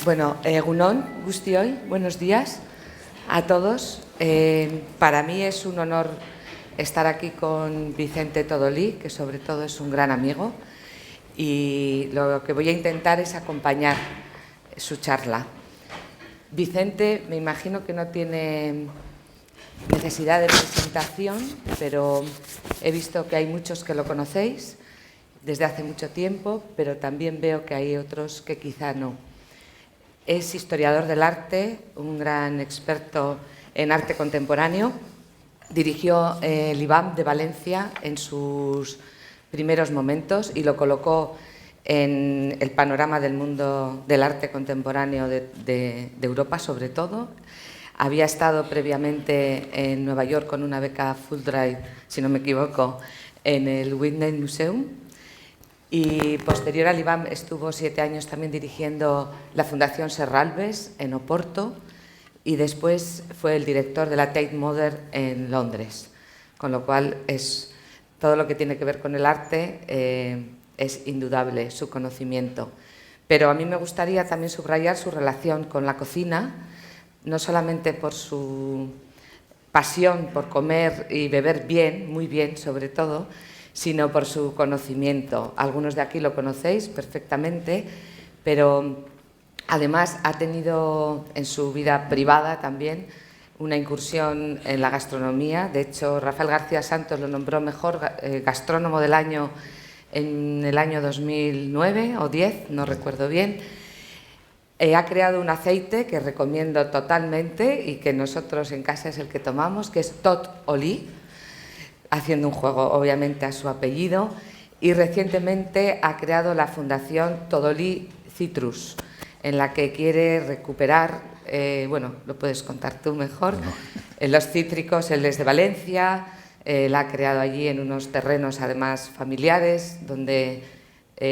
Bueno, egunon guztioi, buenos días a todos. Para mí es un honor estar aquí con Vicente Todolí, que sobre todo es un gran amigo, y lo que voy a intentar es acompañar su charla. Vicente, me imagino que no tiene necesidad de presentación, pero he visto que hay muchos que lo conocéis desde hace mucho tiempo, pero también veo que hay otros que quizá no. Es historiador del arte, un gran experto en arte contemporáneo. Dirigió el IBAM de Valencia en sus primeros momentos y lo colocó en el panorama del mundo del arte contemporáneo de Europa, sobre todo. Había estado previamente en Nueva York con una beca Fulbright, si no me equivoco, en el Whitney Museum. Y posterior al IBAM estuvo 7 años también dirigiendo la Fundación Serralbes en Oporto y después fue el director de la Tate Modern en Londres, con lo cual es todo lo que tiene que ver con el arte es indudable su conocimiento. Pero a mí me gustaría también subrayar su relación con la cocina, no solamente por su pasión por comer y beber bien, muy bien sobre todo, sino por su conocimiento. Algunos de aquí lo conocéis perfectamente, pero además ha tenido en su vida privada también una incursión en la gastronomía. De hecho, Rafael García Santos lo nombró mejor gastrónomo del año en el año 2009 o 10, no recuerdo bien. Ha creado un aceite que recomiendo totalmente y que nosotros en casa es el que tomamos, que es Tot Oli, haciendo un juego obviamente a su apellido, y recientemente ha creado la Fundación Todolí Citrus, en la que quiere recuperar, bueno, lo puedes contar tú mejor, los cítricos, él es de Valencia, la ha creado allí en unos terrenos además familiares, donde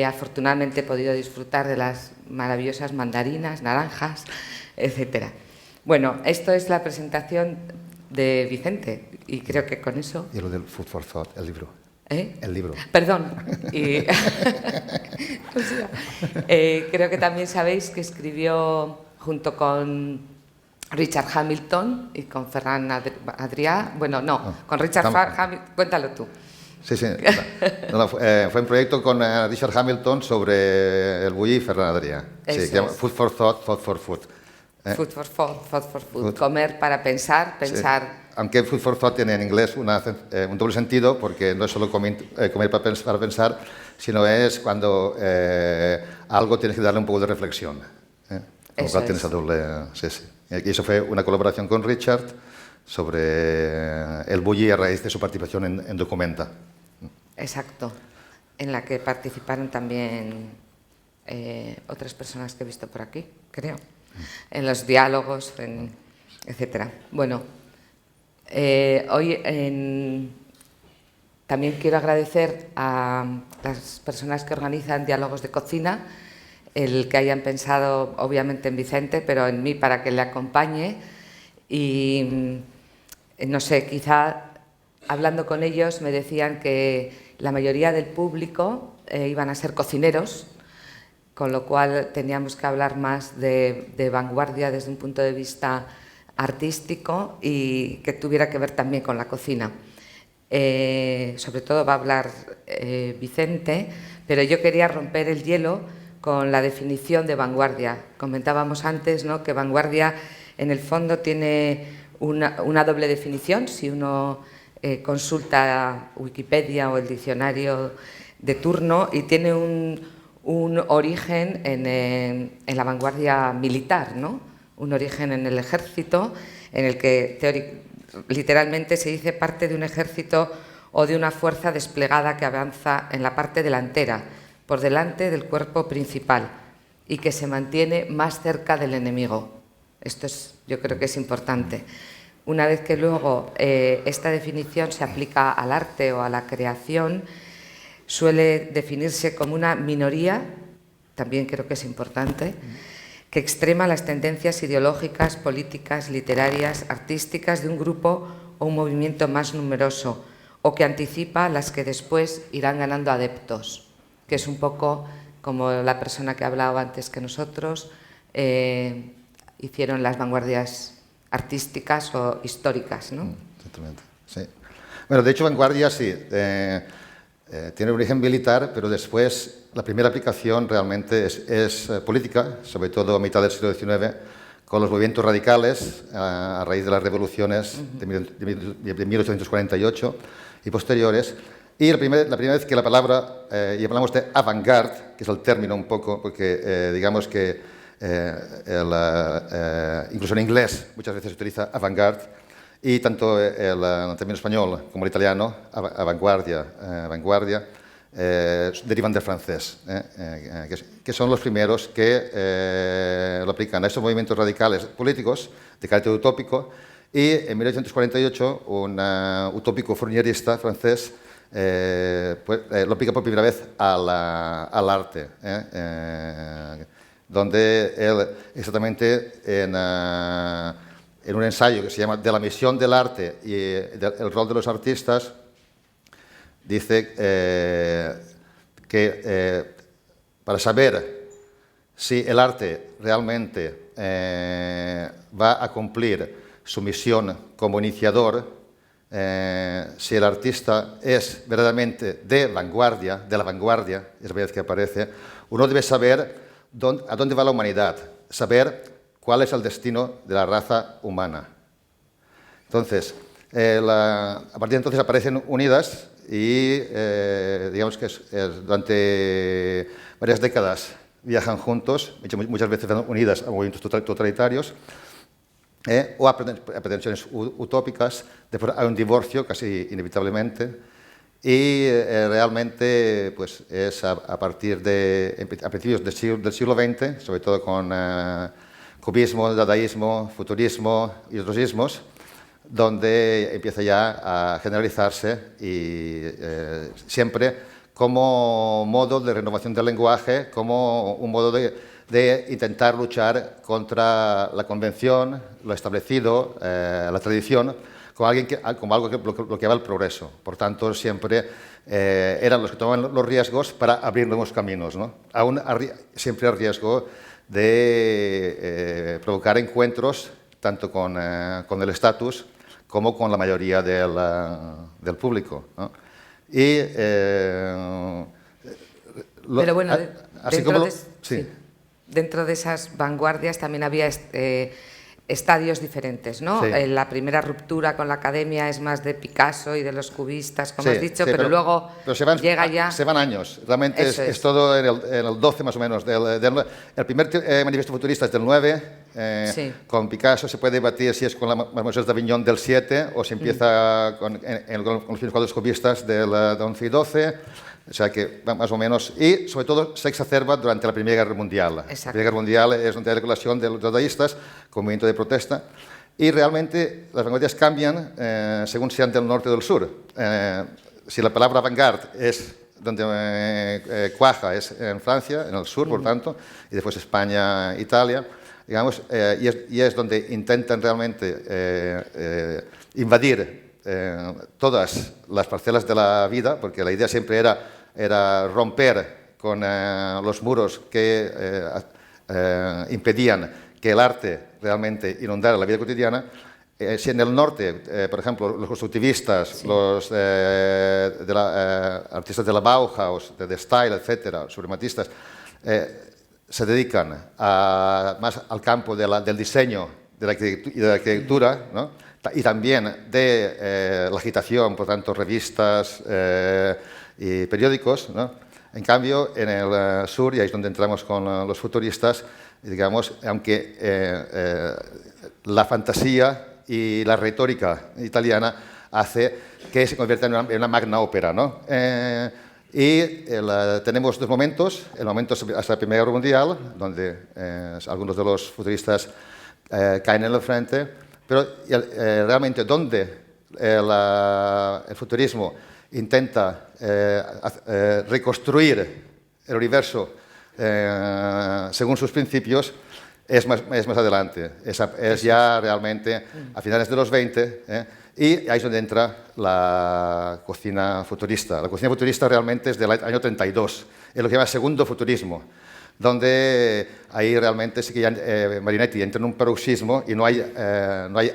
afortunadamente he podido disfrutar de las maravillosas mandarinas, naranjas, etc. Bueno, esto es la presentación de Vicente y creo que con eso... Y lo del Food for Thought, el libro. El libro. Perdón. Y... o sea, creo que también sabéis que escribió junto con Richard Hamilton y con Ferran Adrià. Bueno, no, con Richard Hamilton. Cuéntalo tú. Sí, sí. Fue un proyecto con Richard Hamilton sobre el bulli y Ferran Adrià. Sí, que se llama Food for Thought, Thought for Food. Food for thought, thought for food. Comer para pensar, pensar... Sí. Aunque Food for Thought tiene en inglés un doble sentido, porque no es solo comer para pensar, sino es cuando algo tienes que darle un poco de reflexión. Con lo cual tienes esa doble... Sí, sí. Y eso fue una colaboración con Richard sobre el bulli a raíz de su participación en Documenta. Exacto. En la que participaron también otras personas que he visto por aquí, creo. En los diálogos, etcétera. Bueno, hoy también quiero agradecer a las personas que organizan diálogos de cocina, el que hayan pensado obviamente en Vicente, pero en mí para que le acompañe y no sé, quizá hablando con ellos me decían que la mayoría del público iban a ser cocineros, con lo cual teníamos que hablar más de vanguardia desde un punto de vista artístico y que tuviera que ver también con la cocina. Sobre todo va a hablar Vicente, pero yo quería romper el hielo con la definición de vanguardia. Comentábamos antes, ¿no?, que vanguardia en el fondo tiene una doble definición. Si uno consulta Wikipedia o el diccionario de turno, y tiene un origen en la vanguardia militar, ¿no? Un origen en el ejército, en el que literalmente se dice parte de un ejército o de una fuerza desplegada que avanza en la parte delantera, por delante del cuerpo principal, y que se mantiene más cerca del enemigo. Esto yo creo que es importante. Una vez que luego esta definición se aplica al arte o a la creación, suele definirse como una minoría, también creo que es importante, que extrema las tendencias ideológicas, políticas, literarias, artísticas de un grupo o un movimiento más numeroso, o que anticipa las que después irán ganando adeptos, que es un poco como la persona que ha hablado antes que nosotros, hicieron las vanguardias artísticas o históricas, ¿no? Exactamente, sí. Bueno, de hecho, vanguardia sí, tiene origen militar, pero después la primera aplicación realmente es política, sobre todo a mitad del siglo XIX, con los movimientos radicales a raíz de las revoluciones de 1848 y posteriores. Y la primera vez que la palabra, y hablamos de avant-garde, que es el término un poco, porque digamos que incluso en inglés muchas veces se utiliza avant-garde, y tanto el término español como el italiano, vanguardia, derivan del francés, que son los primeros que lo aplican a estos movimientos radicales políticos de carácter utópico. Y en 1848 un utópico fournierista francés lo aplica por primera vez al arte, donde él exactamente en un ensayo que se llama De la misión del arte y el rol de los artistas, dice que para saber si el arte realmente va a cumplir su misión como iniciador, si el artista es verdaderamente de la vanguardia, es la vez que aparece, uno debe saber a dónde va la humanidad, saber cuál es el destino de la raza humana. Entonces, a partir de entonces aparecen unidas y digamos que durante varias décadas viajan juntos, muchas veces unidas a movimientos totalitarios, o a pretensiones utópicas. Después hay un divorcio casi inevitablemente, y realmente pues, es a partir a principios del siglo XX, sobre todo con cubismo, dadaísmo, futurismo y otros ismos, donde empieza ya a generalizarse y siempre como modo de renovación del lenguaje, como un modo de intentar luchar contra la convención, lo establecido, la tradición, como algo que bloqueaba el progreso. Por tanto, siempre eran los que tomaban los riesgos para abrir nuevos caminos, ¿no? Siempre a riesgo de provocar encuentros tanto con el estatus como con la mayoría del público, ¿no? Y pero bueno, sí. Dentro de esas vanguardias también había estadios diferentes, ¿no? Sí. La primera ruptura con la academia es más de Picasso y de los cubistas, como has dicho, pero luego llega ya... Se van años, realmente es todo en el 12 más o menos. El primer manifiesto futurista es del 9, con Picasso se puede debatir si es con la Mademoiselle d'Avignon del 7 o si empieza con los cuadros cubistas del 11 y 12. O sea que más o menos, y sobre todo se exacerba durante la Primera Guerra Mundial. La Primera Guerra Mundial es donde hay la colación de los dadaístas como movimiento de protesta, y realmente las vanguardias cambian según sean del norte o del sur. Si la palabra avant-garde es donde cuaja, es en Francia, en el sur, por tanto, y después España, Italia, digamos, y es donde intentan realmente invadir todas las parcelas de la vida, porque la idea siempre era romper con los muros que impedían que el arte realmente inundara la vida cotidiana. Si en el norte, por ejemplo, los constructivistas, los artistas de la Bauhaus, de Style, etcétera, suprematistas, se dedican más al campo del diseño y de la arquitectura, ¿no? Y también de la agitación, por tanto, revistas y periódicos, ¿no? En cambio, en el sur, y ahí es donde entramos con los futuristas, digamos, aunque la fantasía y la retórica italiana hace que se convierta en una magna ópera, ¿no? Tenemos dos momentos, el momento hasta la Primera Guerra Mundial, donde algunos de los futuristas caen en el frente, pero realmente donde el futurismo intenta reconstruir el universo según sus principios, es más adelante, es ya realmente a finales de los 20, y ahí es donde entra la cocina futurista. La cocina futurista realmente es del año 32, es lo que se llama segundo futurismo. donde ahí realmente sí que ya, Marinetti entra en un paroxismo y no hay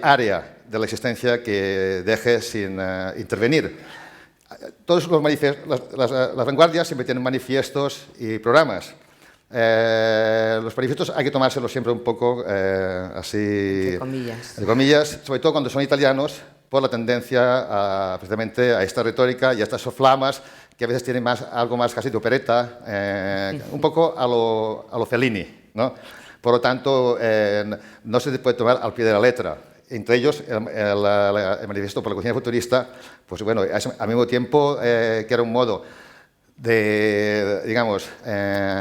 área de la existencia que deje sin intervenir. Todos las vanguardias siempre tienen manifiestos y programas. Los manifiestos hay que tomárselos siempre un poco así, entre comillas, sobre todo cuando son italianos, por la tendencia precisamente a esta retórica y a estas soflamas que a veces tienen algo más casi de opereta, un poco a lo Fellini, ¿no? Por lo tanto, no se puede tomar al pie de la letra. Entre ellos, el manifiesto por la cocina futurista, pues bueno, al mismo tiempo que era un modo de, digamos,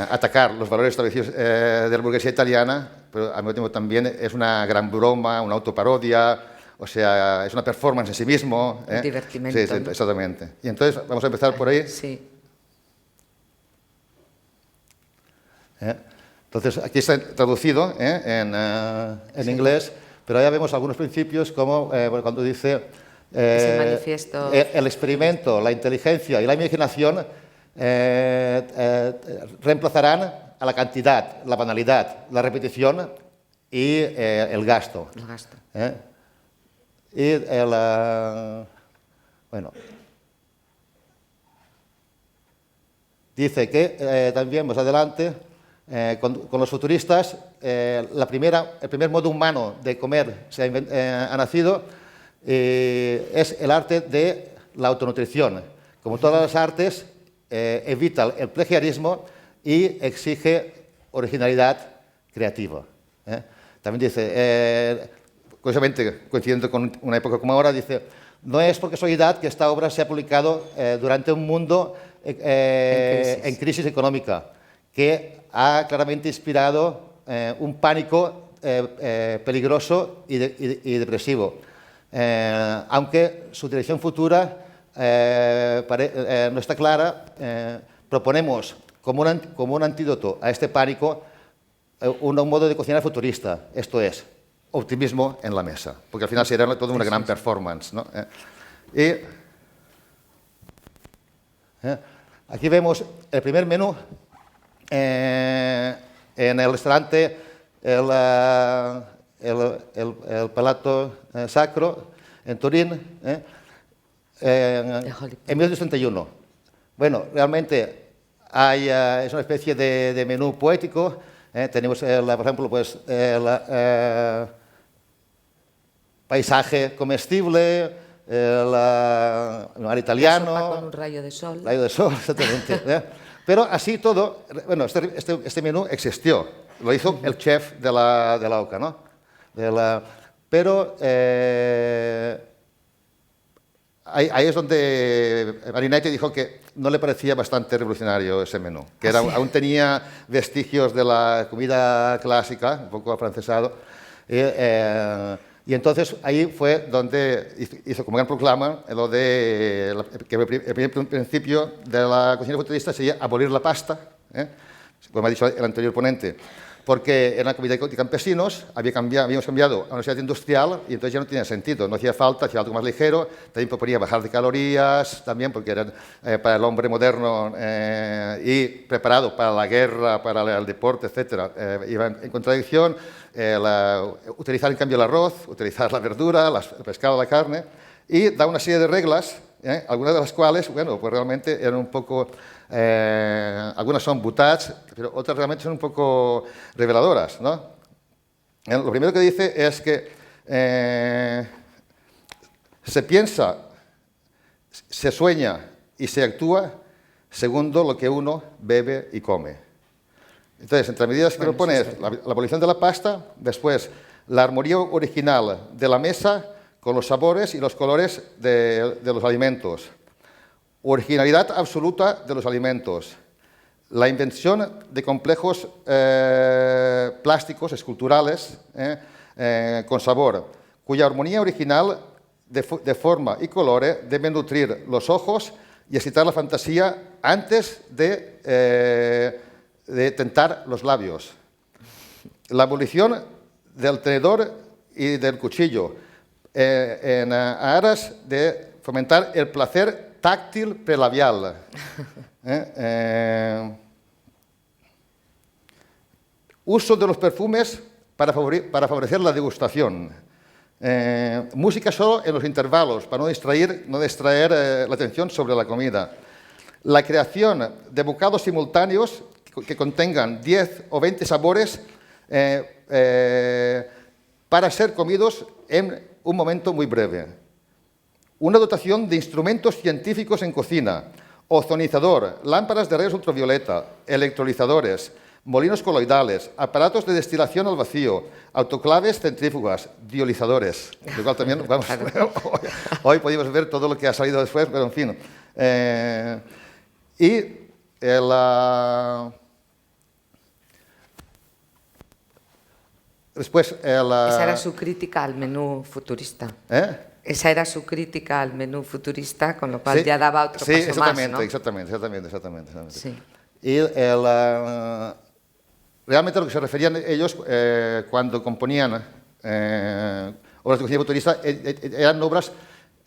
atacar los valores establecidos de la burguesía italiana, pero al mismo tiempo también es una gran broma, una autoparodia, o sea, es una performance en sí mismo. Un divertimento. Sí, sí, exactamente. Y entonces, vamos a empezar por ahí. Sí. Entonces, aquí está traducido en inglés, pero ya vemos algunos principios como cuando dice ese manifiesto. El experimento, la inteligencia y la imaginación reemplazarán a la cantidad, la banalidad, la repetición y el gasto. El gasto. Y bueno, dice que también más adelante, con los futuristas, el primer modo humano de comer ha nacido, es el arte de la autonutrición. Como todas las artes, evita el plagiarismo y exige originalidad creativa. También dice, curiosamente, coincidiendo con una época como ahora, dice, no es por casualidad que esta obra se ha publicado durante un mundo en crisis económica, que ha claramente inspirado un pánico peligroso y depresivo. Aunque su dirección futura no está clara, proponemos como un antídoto a este pánico un modo de cocinar futurista, esto es, optimismo en la mesa, porque al final será toda una gran performance, ¿no? Aquí vemos el primer menú en el restaurante el Palato Sacro en Turín en 1931. Bueno, realmente es una especie de menú poético. Tenemos, por ejemplo, pues, paisaje comestible, el mar italiano. La sopa con un rayo de sol. Rayo de sol, exactamente. Pero así todo, bueno, este menú existió, lo hizo el chef de la OCA, ¿no? Pero ahí es donde Marinetti dijo que no le parecía bastante revolucionario ese menú, que aún tenía vestigios de la comida clásica, un poco afrancesado. Y entonces ahí fue donde hizo como gran proclama lo de que el primer principio de la cocina futurista sería abolir la pasta, como ha dicho el anterior ponente, porque era una comida de campesinos, habíamos cambiado a una sociedad industrial y entonces ya no tenía sentido, no hacía falta, hacía algo más ligero, también proponía bajar de calorías, también porque era para el hombre moderno y preparado para la guerra, para el deporte, etc. Iba en contradicción. Utilizar en cambio el arroz, utilizar la verdura, el pescado, la carne, y da una serie de reglas, algunas de las cuales, bueno, pues realmente eran un poco, algunas son butats, pero otras realmente son un poco reveladoras, ¿no? Lo primero que dice es que se piensa, se sueña y se actúa segundo lo que uno bebe y come. Entonces, entre medidas que propone es la abolición de la pasta, después la armonía original de la mesa con los sabores y los colores de los alimentos, originalidad absoluta de los alimentos, la invención de complejos plásticos, esculturales, con sabor, cuya armonía original de forma y colores debe nutrir los ojos y excitar la fantasía antes de tentar los labios. La abolición del tenedor y del cuchillo en aras de fomentar el placer táctil prelabial. Uso de los perfumes para favorecer la degustación. Música solo en los intervalos, para no distraer la atención sobre la comida. La creación de bocados simultáneos que contengan 10 o 20 sabores para ser comidos en un momento muy breve. Una dotación de instrumentos científicos en cocina, ozonizador, lámparas de rayos ultravioleta, electrolizadores, molinos coloidales, aparatos de destilación al vacío, autoclaves centrífugas, diolizadores. Lo cual también, vamos, hoy podemos ver todo lo que ha salido después, pero en fin. Después, esa era su crítica al menú futurista. Esa era su crítica al menú futurista, con lo cual sí, ya daba otro paso más, ¿no? Exactamente. Sí. Y realmente a lo que se referían ellos cuando componían obras de cocina futurista eran obras,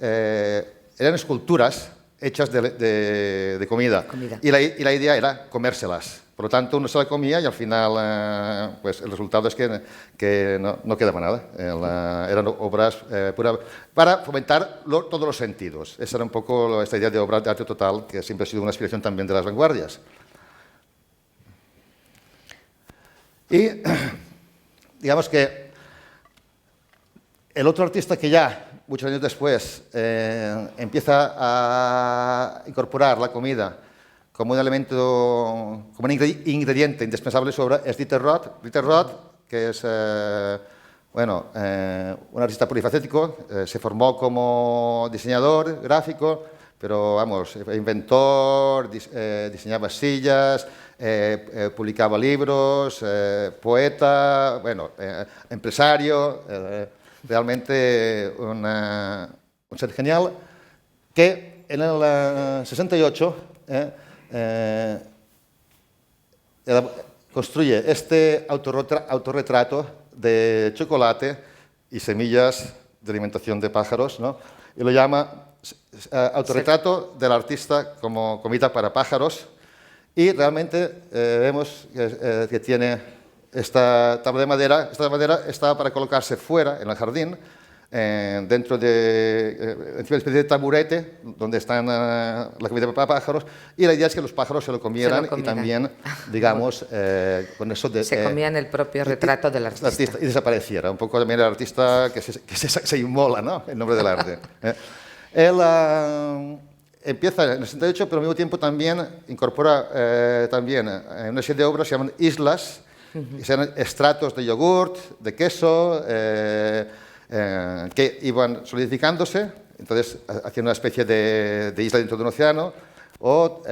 eran esculturas hechas de comida. Y la idea era comérselas. Por lo tanto, uno se la comía y al final pues el resultado es que no quedaba nada. Eran obras para fomentar todos los sentidos. Esa era un poco esta idea de obra de arte total, que siempre ha sido una inspiración también de las vanguardias. Y digamos que el otro artista que ya, muchos años después, empieza a incorporar la comida como un elemento, como un ingrediente indispensable de su obra, es Dieter Roth. Dieter Roth, que es un artista polifacético, se formó como diseñador gráfico, pero vamos, inventor, diseñaba sillas, publicaba libros, poeta, empresario, realmente un ser genial, que en el 68 construye este autorretrato de chocolate y semillas de alimentación de pájaros, ¿no? Y lo llama autorretrato del artista como comida para pájaros, y realmente vemos que tiene esta tabla de madera. Esta madera está para colocarse fuera, en el jardín, dentro de una especie de taburete donde están la comida para pájaros, y la idea es que los pájaros se lo comieran y también, digamos, con eso se comían el propio retrato del artista. Y desapareciera. Un poco también el artista que se inmola, ¿no?, en nombre del arte. Él empieza en el 68, pero al mismo tiempo también incorpora también una serie de obras que se llaman islas, que sean estratos de yogurt, de queso, que iban solidificándose, entonces haciendo una especie de isla dentro de un océano. O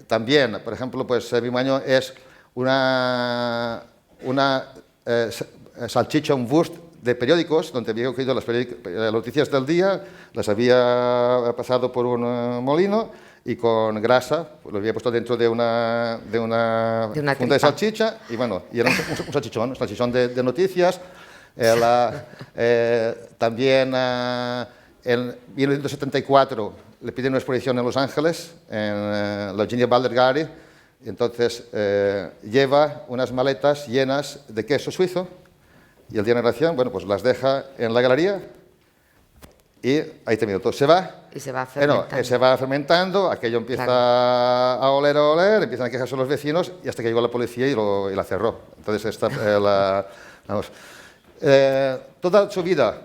también, por ejemplo, pues el mismo año es una salchicha, un wurst de periódicos, donde había cogido las noticias del día, las había pasado por un molino y con grasa lo había puesto dentro de una funda de salchicha, y bueno, y era un salchichón de noticias. También en 1974 le piden una exposición en Los Ángeles, en la Eugenia Butler Gallery, y entonces lleva unas maletas llenas de queso suizo, y el día de la inauguración, bueno, pues las deja en la galería y ahí termina todo. Se va. Y se va fermentando. Se va fermentando, aquello empieza a oler, empiezan a quejarse los vecinos, y hasta que llegó la policía y la cerró. Entonces, toda su vida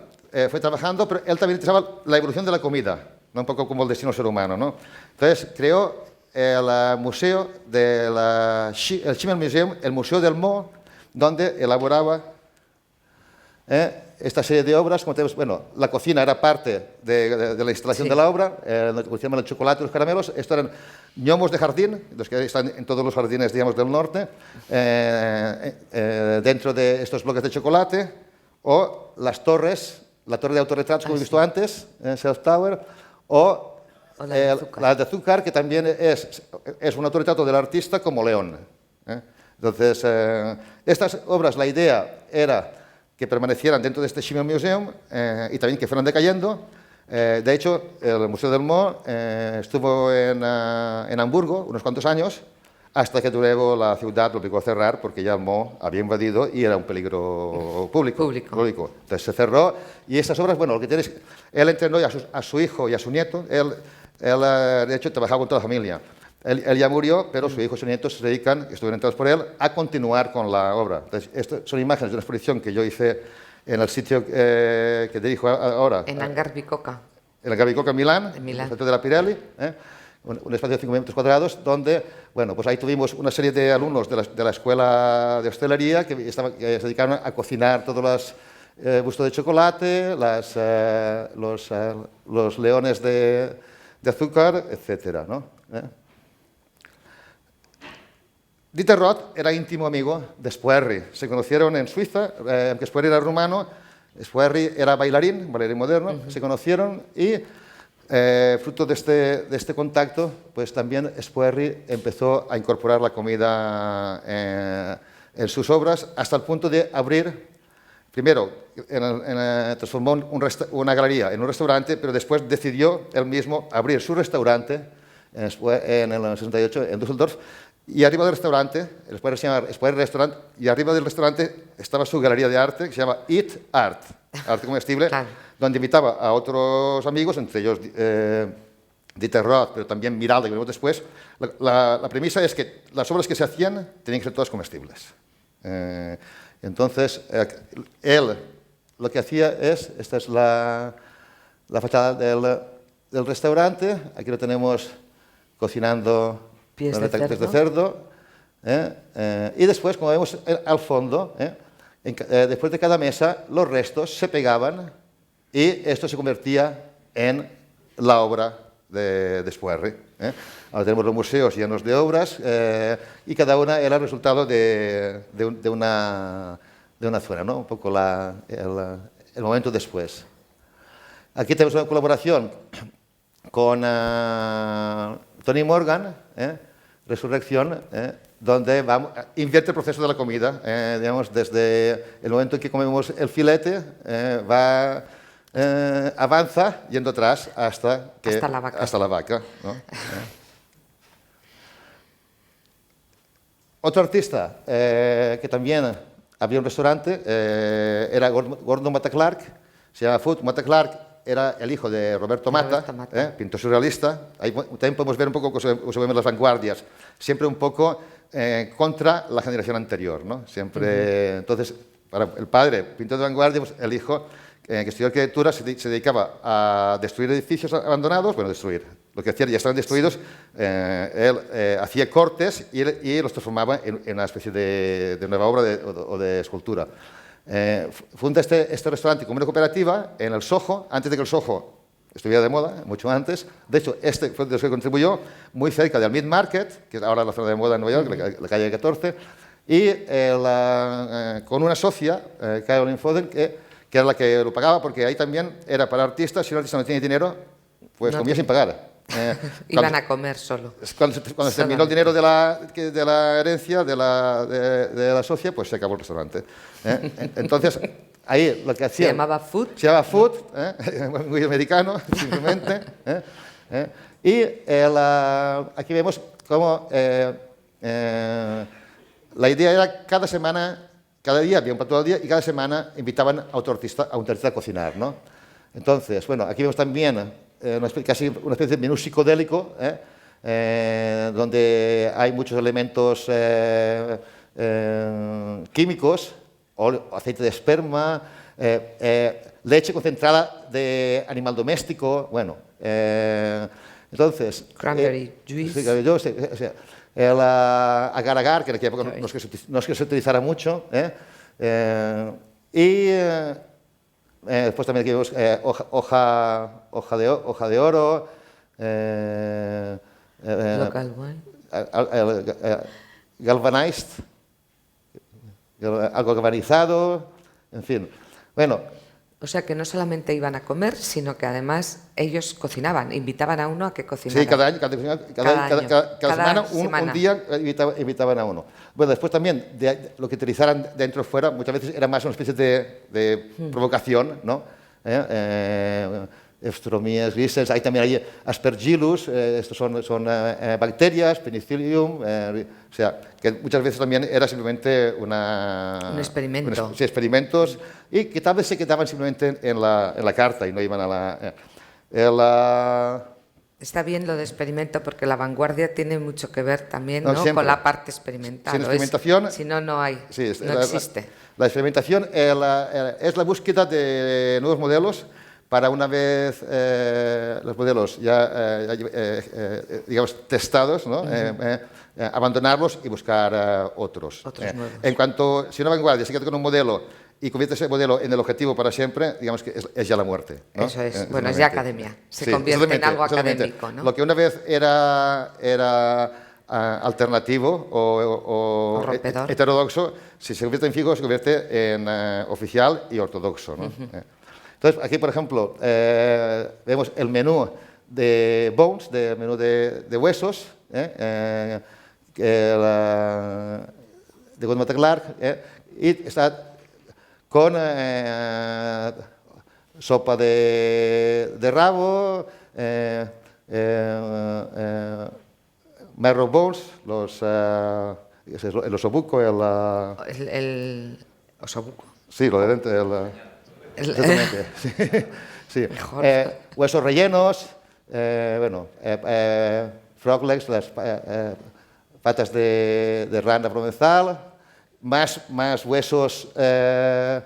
fue trabajando, pero él también interesaba la evolución de la comida, ¿no?, un poco como el destino del ser humano, ¿no? Entonces, creó el museo el Schimmel Museum, el Museo del Mo, donde elaboraba esta serie de obras. Como tenemos, bueno, la cocina era parte de la instalación de la obra, el chocolate y los caramelos. Estos eran gnomos de jardín, los que están en todos los jardines, digamos, del norte, dentro de estos bloques de chocolate, o las torres, la torre de autorretratos, como he visto antes, Self Tower, o la de azúcar, que también es un autorretrato del artista como león. Entonces, estas obras, la idea era que permanecieran dentro de este Schimmel Museum y también que fueran decayendo. De hecho, el Museo del Mo estuvo en Hamburgo unos cuantos años, hasta que luego la ciudad lo obligó a cerrar porque ya el Mo había invadido y era un peligro público. Entonces se cerró y estas obras, bueno, lo que tiene es, él entrenó a su hijo y a su nieto, él de hecho trabajaba con toda la familia. Él ya murió, pero su hijo y su nieto se dedican, estuvieron entrados por él, a continuar con la obra. Entonces, estas son imágenes de una exposición que yo hice en el sitio que dirijo ahora. En Hangar Bicocca. En Hangar Bicocca, en Milán, en el centro de la Pirelli, un espacio de 5 metros cuadrados, donde, bueno, pues ahí tuvimos una serie de alumnos de la escuela de hostelería que se dedicaron a cocinar todos los bustos de chocolate, los leones de azúcar, etcétera, ¿no? Dieter Roth era íntimo amigo de Spuerri. Se conocieron en Suiza, aunque Spuerri era rumano, Spuerri era bailarín moderno, se conocieron y fruto de este contacto, pues también Spuerri empezó a incorporar la comida en sus obras hasta el punto de abrir, primero transformó una galería en un restaurante, pero después decidió él mismo abrir su restaurante en el 68 en Düsseldorf. Y arriba del restaurante, el Spuerri se llama Spuerri Restaurant, y arriba del restaurante estaba su galería de arte que se llama Eat Art, arte comestible, claro, donde invitaba a otros amigos, entre ellos Dieter Roth, pero también Miralda, que vimos después. La premisa es que las obras que se hacían tenían que ser todas comestibles. Entonces, él lo que hacía esta es la fachada del restaurante, aquí lo tenemos cocinando pies de cerdo, y después, como vemos al fondo, después de cada mesa, los restos se pegaban y esto se convertía en la obra de Spuerri. Ahora tenemos los museos llenos de obras y cada una era el resultado de una zona, ¿no? Un poco el momento después. Aquí tenemos una colaboración con Tony Morgan, Resurrección, donde invierte el proceso de la comida, digamos, desde el momento en que comemos el filete, avanza yendo atrás hasta la vaca, ¿no? Otro artista que también había un restaurante era Gordon Matta Clark, se llama Food. Matta Clark era el hijo de Roberto Matta, pintor surrealista. Ahí también podemos ver un poco cómo se ven las vanguardias, siempre un poco contra la generación anterior, ¿no? Siempre, entonces, para el padre, pintor de vanguardia, pues, el hijo, que estudió arquitectura, se dedicaba a destruir edificios abandonados, bueno, destruir, lo que hacía, ya estaban destruidos, él hacía cortes y los transformaba en una especie de nueva obra o de escultura. Funda este restaurante como una cooperativa en el Soho, antes de que el Soho estuviera de moda, mucho antes. De hecho, este fue de los que contribuyó, muy cerca del Meat Market, que es ahora la zona de moda en Nueva York, la calle 14, y con una socia, Caroline Foden, que era la que lo pagaba, porque ahí también era para artistas. Si un artista no tiene dinero, pues comía sin pagar. Iban a comer solo. Cuando se terminó el dinero de la herencia de la socia, pues se acabó el restaurante. Entonces, ahí lo que hacía... ¿Se llamaba Food? Se llamaba Food, muy americano, simplemente. Y aquí vemos cómo la idea era cada día había un plato al día y cada semana invitaban a un artista a cocinar, ¿no? Entonces, bueno, aquí vemos también casi una especie de menú psicodélico, donde hay muchos elementos químicos, aceite de esperma, leche concentrada de animal doméstico, bueno, entonces... Cranberry juice. O sea, el agar-agar, que en aquella época no es que se utilizara mucho, y después también aquí vemos hoja de oro, Local wine. Galvanized, algo galvanizado, en fin. Bueno, o sea que no solamente iban a comer, sino que además ellos cocinaban, invitaban a uno a que cocinara. Sí, cada semana, un día invitaban a uno. Bueno, después también, lo que utilizaran dentro o fuera, muchas veces era más una especie de provocación, ¿no? Eustromies grisens, hay también hay Aspergillus, estos son bacterias, Penicillium, o sea, que muchas veces también era simplemente un experimento. Sí, experimentos, y que tal vez se quedaban simplemente en la carta y no iban a la... Está bien lo de experimento porque la vanguardia tiene mucho que ver también, ¿no? Siempre. Con la parte experimental. Sin experimentación, Si no, no hay, sí, no existe. La experimentación es la búsqueda de nuevos modelos para una vez los modelos ya digamos, testados, ¿no? Abandonarlos y buscar otros. Nuevos. En cuanto, si una vanguardia se queda con un modelo y convierte ese modelo en el objetivo para siempre, digamos que es ya la muerte, ¿no? Eso es, bueno, es ya academia, se convierte en algo académico, ¿no? Lo que una vez era alternativo o heterodoxo, si se convierte en fijo, se convierte en oficial y ortodoxo, ¿no? Entonces, aquí, por ejemplo, vemos el menú de bones, el menú de huesos, de Godmata Clark, y está con sopa de rabo, marrow bones, el osobuco, el osobuco. Sí, lo de dentro, exactamente. Sí. Huesos rellenos, bueno, frog legs, las patas de rana provenzal, más huesos a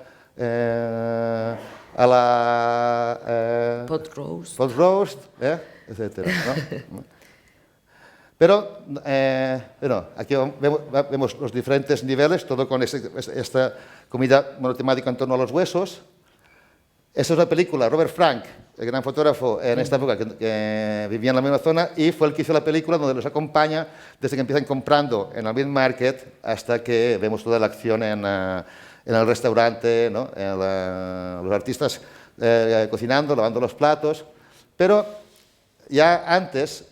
la pot roast, etcétera, ¿no? Pero, bueno, aquí vemos los diferentes niveles, todo con esta comida monotemática en torno a los huesos. Esta es una película, Robert Frank, el gran fotógrafo en esta época que vivía en la misma zona, y fue el que hizo la película donde los acompaña desde que empiezan comprando en el meat market hasta que vemos toda la acción en el restaurante, ¿no? Los artistas cocinando, lavando los platos. Pero ya antes,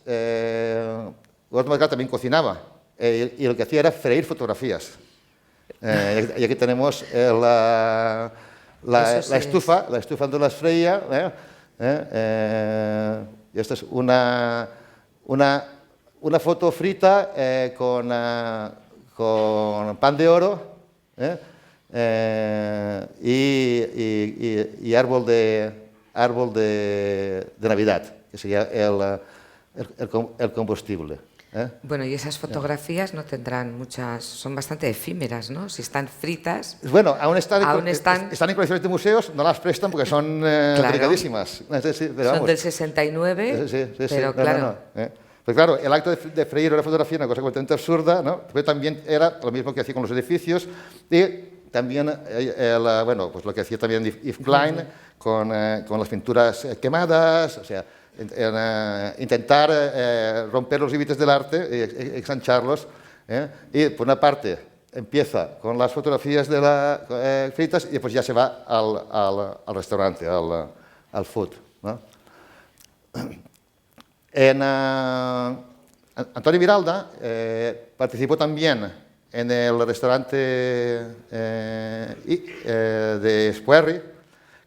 Godmata también cocinaba y lo que hacía era freír fotografías. Y aquí tenemos la estufa donde las freía. Y esta es una foto frita con pan de oro y árbol de Navidad, que sería el combustible. Bueno, y esas fotografías no tendrán muchas, son bastante efímeras, ¿no? Si están fritas. Bueno, aún están en colecciones de museos, no las prestan porque son delicadísimas. Son del 69, sí, pero claro. Pues claro, el acto de freír una fotografía era una cosa completamente absurda, ¿no? Pero también era lo mismo que hacía con los edificios y también, bueno, pues lo que hacía también Yves Klein con las pinturas quemadas, o sea, intentar romper los límites del arte y exancharlos. Y por una parte empieza con las fotografías de fritas y después ya se va al restaurante, al food, ¿no? Antonio Miralda participó también en el restaurante de Spuerri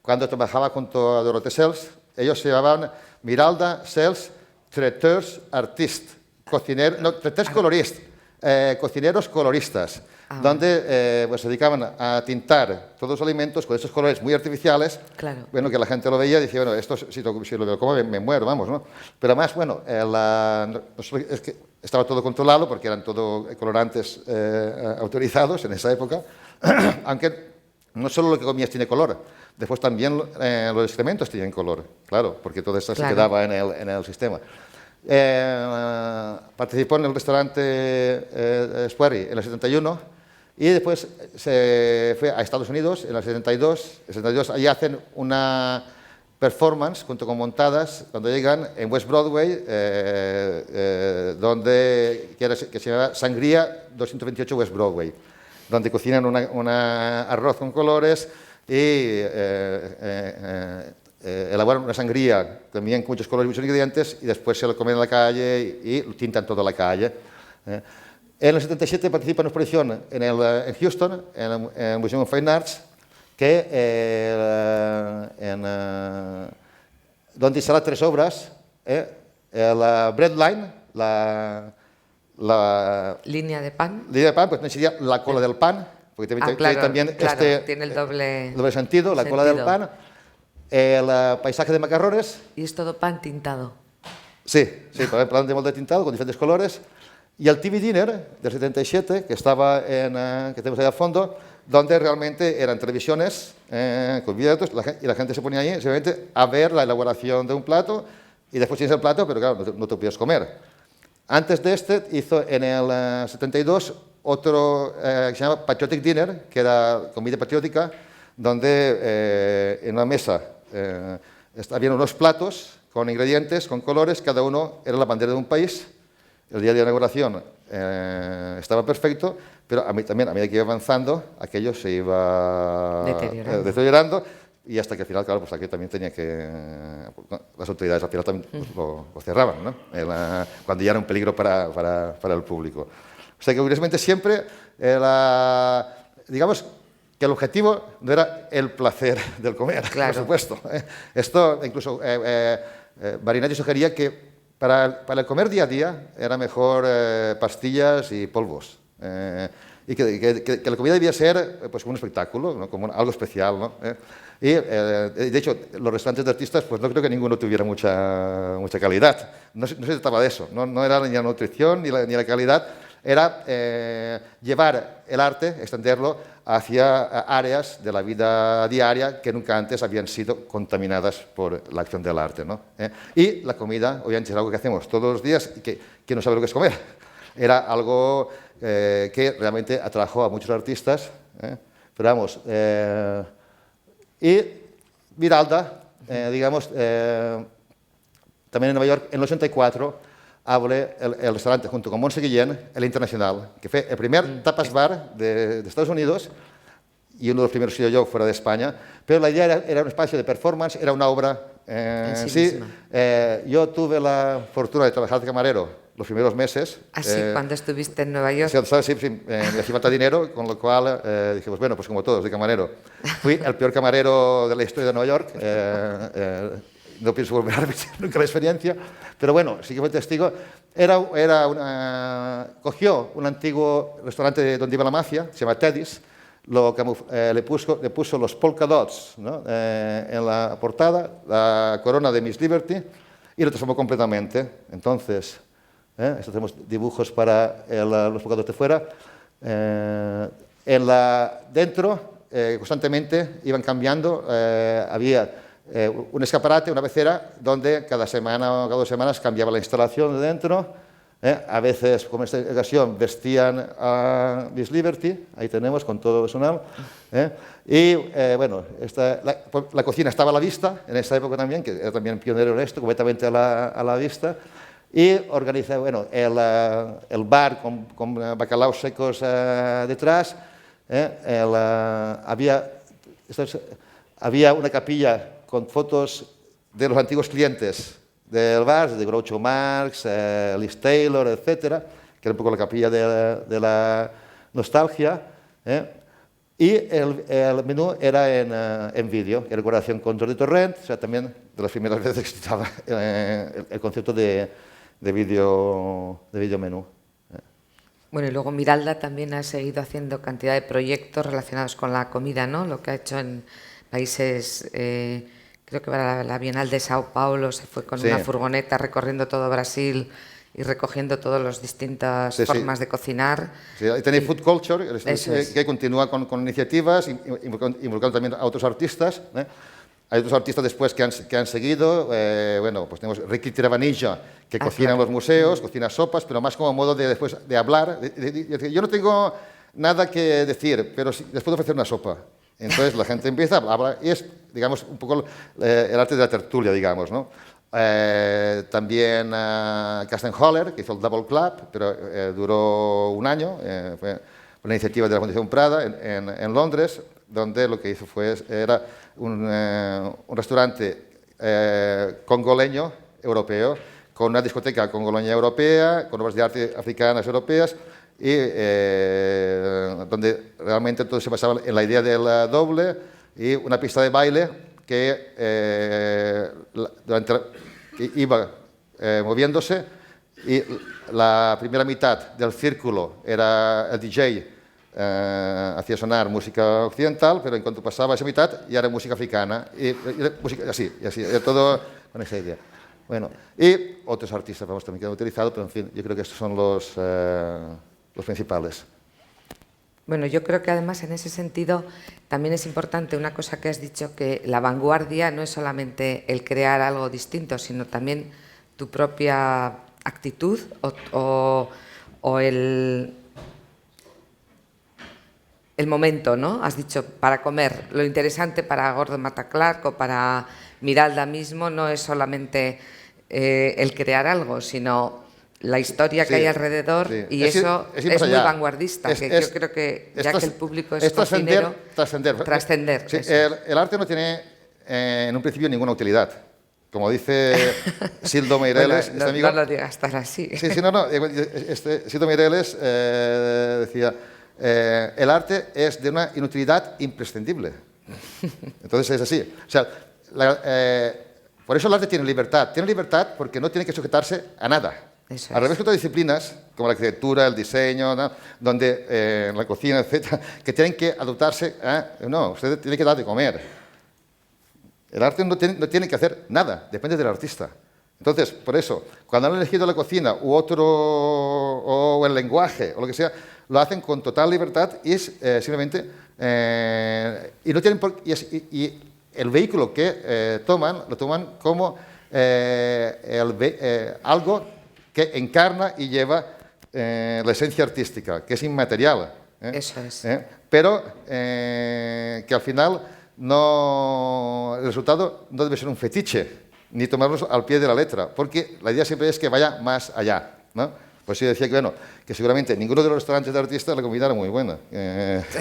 cuando trabajaba junto a Dorothée Sels. Ellos se llamaban Miralda Sels Traiteurs Artistes, traiteurs coloristes, cocineros coloristas, donde pues, se dedicaban a tintar todos los alimentos con esos colores muy artificiales. Claro. Bueno, que la gente lo veía y decía, bueno, esto si lo veo como me muero, vamos, ¿no? Pero además, bueno, es que estaba todo controlado porque eran todo colorantes autorizados en esa época, aunque no solo lo que comías tiene color, después también los excrementos tienen color, claro, porque todo esto se quedaba en el sistema. Participó en el restaurante Spuerri en el 71 y después se fue a Estados Unidos en el 72. En el 72 allí hacen una performance junto con montadas cuando llegan en West Broadway, que se llama Sangría 228 West Broadway, donde cocinan un arroz con colores y elaboran una sangría también con muchos colores y muchos ingredientes y después se lo comen en la calle y tintan toda la calle. En el 77 participa en una exposición en Houston, en el Museum of Fine Arts, que donde hice las 3 obras, la breadline, la línea de pan. línea de pan, pues no sería la cola del pan, porque también claro, este tiene el doble sentido, la cola del pan, el paisaje de macarrones. Y es todo pan tintado. Sí, plan de molde tintado con diferentes colores. Y el TV Dinner del 77, que estaba que tenemos ahí al fondo, donde realmente eran televisiones con videos y la gente se ponía ahí simplemente a ver la elaboración de un plato y después tienes el plato, pero claro, no te podías comer. Antes de este hizo en el 72 otro que se llama Patriotic Dinner, que era comida patriótica, donde en una mesa había unos platos con ingredientes, con colores, cada uno era la bandera de un país. El día de la inauguración estaba perfecto, pero a medida que iba avanzando, aquello se iba deteriorando y hasta que al final, claro, pues aquí también tenía que... las autoridades al final también lo cerraban, ¿no? Cuando ya era un peligro para el público. O sea que curiosamente siempre, digamos, que el objetivo no era el placer del comer, claro. Por supuesto. Esto incluso Barinelli sugería que para el comer día a día era mejor pastillas y polvos. Y que la comida debía ser pues, como un espectáculo, ¿no? Como algo especial, ¿no? Y de hecho, los restaurantes de artistas, pues no creo que ninguno tuviera mucha calidad. No se trataba de eso, no era ni la nutrición ni la calidad, era llevar el arte, extenderlo hacia áreas de la vida diaria que nunca antes habían sido contaminadas por la acción del arte, ¿no? Y la comida, obviamente, es algo que hacemos todos los días y que no sabe lo que es comer. Era algo que realmente atrajo a muchos artistas, pero vamos, y Viralda, digamos, también en Nueva York, en el 84, abre el restaurante junto con Montse Guillén, el Internacional, que fue el primer tapas bar de Estados Unidos y uno de los primeros que yo fuera de España, pero la idea era un espacio de performance, era una obra en sí. Yo tuve la fortuna de trabajar de camarero los primeros meses. ¿Así cuando estuviste en Nueva York? Sí, me hacía falta dinero, con lo cual dijimos, bueno, pues como todos, de camarero. Fui el peor camarero de la historia de Nueva York. No pienso volver a repetir nunca la experiencia, pero bueno, sí que fue testigo. Cogió un antiguo restaurante donde iba la mafia, se llama Teddy's, le puso los polka dots, ¿no? En la portada, la corona de Miss Liberty, y lo transformó completamente. Entonces, esto tenemos dibujos para los polka dots de fuera. Dentro, constantemente iban cambiando, había un escaparate, una pecera, donde cada semana o cada 2 semanas cambiaba la instalación de dentro. A veces, como en esta ocasión, vestían a Miss Liberty, ahí tenemos con todo el personal. Y bueno, la cocina estaba a la vista, en esta época también, que era también pionero en esto, completamente a la vista. Y organiza, bueno, el bar con bacalaos secos detrás. Había una capilla con fotos de los antiguos clientes del bar, de Groucho Marx, Liz Taylor, etcétera, que era un poco la capilla de la nostalgia. Y el menú era en vídeo, en colaboración con Jordi Torrent, o sea, también de las primeras veces que estaba el concepto de vídeo menú. Bueno, y luego Miralda también ha seguido haciendo cantidad de proyectos relacionados con la comida, ¿no? Lo que ha hecho en países, creo que para la Bienal de Sao Paulo se fue con una furgoneta recorriendo todo Brasil y recogiendo todas las distintas formas de cocinar. Sí, ahí tenéis Food Culture, que continúa con iniciativas, involucrando también a otros artistas. Hay otros artistas después que han seguido. Bueno, pues tenemos Ricky Tiravanilla, que cocina en los museos, cocina sopas, pero más como modo después de hablar. Yo no tengo nada que decir, pero les puedo ofrecer una sopa. Entonces la gente empieza a hablar y es, digamos, un poco el arte de la tertulia, digamos, ¿no? También Carsten Holler, que hizo el Double Club, pero duró un año, fue una iniciativa de la Fundación Prada en Londres, donde lo que hizo era un restaurante congoleño europeo, con una discoteca congoleña europea, con obras de arte africanas europeas, y donde realmente todo se basaba en la idea del doble y una pista de baile que, que iba moviéndose, y la primera mitad del círculo era el DJ, hacía sonar música occidental, pero en cuanto pasaba esa mitad ya era música africana, y música, así, era todo con esa idea. Bueno, y otros artistas vamos, también que han utilizado, pero en fin, yo creo que estos son los principales. Bueno, yo creo que además en ese sentido también es importante una cosa que has dicho, que la vanguardia no es solamente el crear algo distinto, sino también tu propia actitud o el momento, ¿no? Has dicho, para comer. Lo interesante para Gordon Matta Clark o para Miralda mismo no es solamente el crear algo, sino la historia que hay alrededor, y eso es muy vanguardista, que yo creo que ya que el público es cocinero, trascender. Sí, el arte no tiene en un principio ninguna utilidad. Como dice Sildo Meireles, bueno, amigo, no lo digas tan así. Sí, no. Sildo Meireles decía, el arte es de una inutilidad imprescindible. Entonces es así. O sea, por eso el arte tiene libertad. Tiene libertad porque no tiene que sujetarse a nada. Al revés que otras disciplinas, como la arquitectura, el diseño, ¿no? Donde la cocina, etc., que tienen que adaptarse a... No, usted tiene que dar de comer. El arte no tiene que hacer nada, depende del artista. Entonces, por eso, cuando han elegido la cocina u otro, o el lenguaje, o lo que sea, lo hacen con total libertad y es simplemente... y no tienen y el vehículo que toman, lo toman como algo que encarna y lleva la esencia artística, que es inmaterial. Eso es. Pero que al final el resultado no debe ser un fetiche, ni tomarlo al pie de la letra, porque la idea siempre es que vaya más allá, ¿no? Pues yo decía que, bueno, que seguramente ninguno de los restaurantes de artistas la comida era muy buena.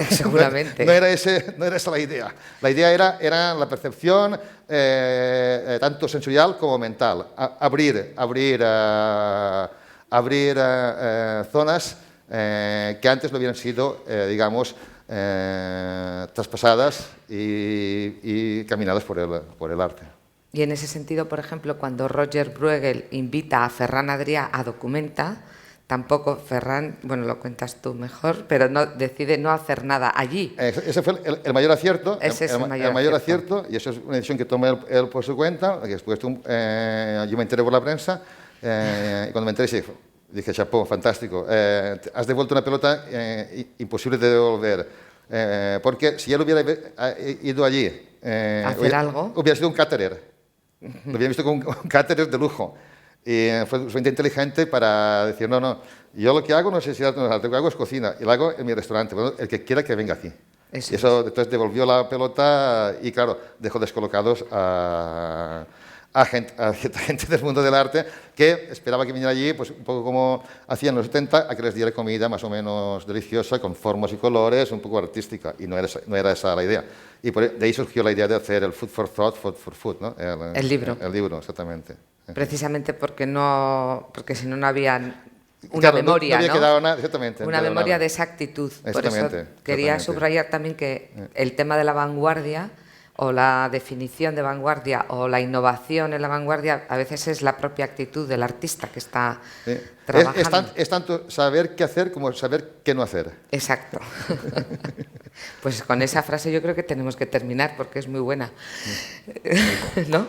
Seguramente. No era esa la idea. La idea era la percepción, tanto sensorial como mental. Abrir zonas que antes no hubieran sido, digamos, traspasadas y caminadas por el arte. Y en ese sentido, por ejemplo, cuando Roger Bruegel invita a Ferran Adrià a Documenta, tampoco Ferran, bueno, lo cuentas tú mejor, pero decide no hacer nada allí. Ese fue el mayor acierto. El mayor acierto, y eso es una decisión que toma él por su cuenta, que después yo me enteré por la prensa, y cuando me enteré dije, chapó, fantástico, has devuelto una pelota imposible de devolver, porque si él hubiera ido allí, ¿hacer algo? Hubiera sido un caterer, lo hubiera visto como un caterer de lujo. Y fue suficientemente inteligente para decir, no, yo lo que hago no sé si lo que hago es cocina, y lo hago en mi restaurante, bueno, el que quiera que venga aquí. Y eso entonces devolvió la pelota y, claro, dejó descolocados a gente del mundo del arte que esperaba que viniera allí, pues un poco como hacían en los 70, a que les diera comida más o menos deliciosa, con formas y colores, un poco artística, y no era esa la idea. Y de ahí surgió la idea de hacer el Food for Thought, Food for Food, ¿no? El libro. El libro, exactamente. Precisamente porque si no había una memoria, no había quedado nada, exactamente. Una memoria de esa actitud. Por eso quería subrayar también que el tema de la vanguardia, o la definición de vanguardia, o la innovación en la vanguardia, a veces es la propia actitud del artista que está trabajando. Es tanto saber qué hacer como saber qué no hacer. Exacto. Pues con esa frase yo creo que tenemos que terminar, porque es muy buena. ¿No?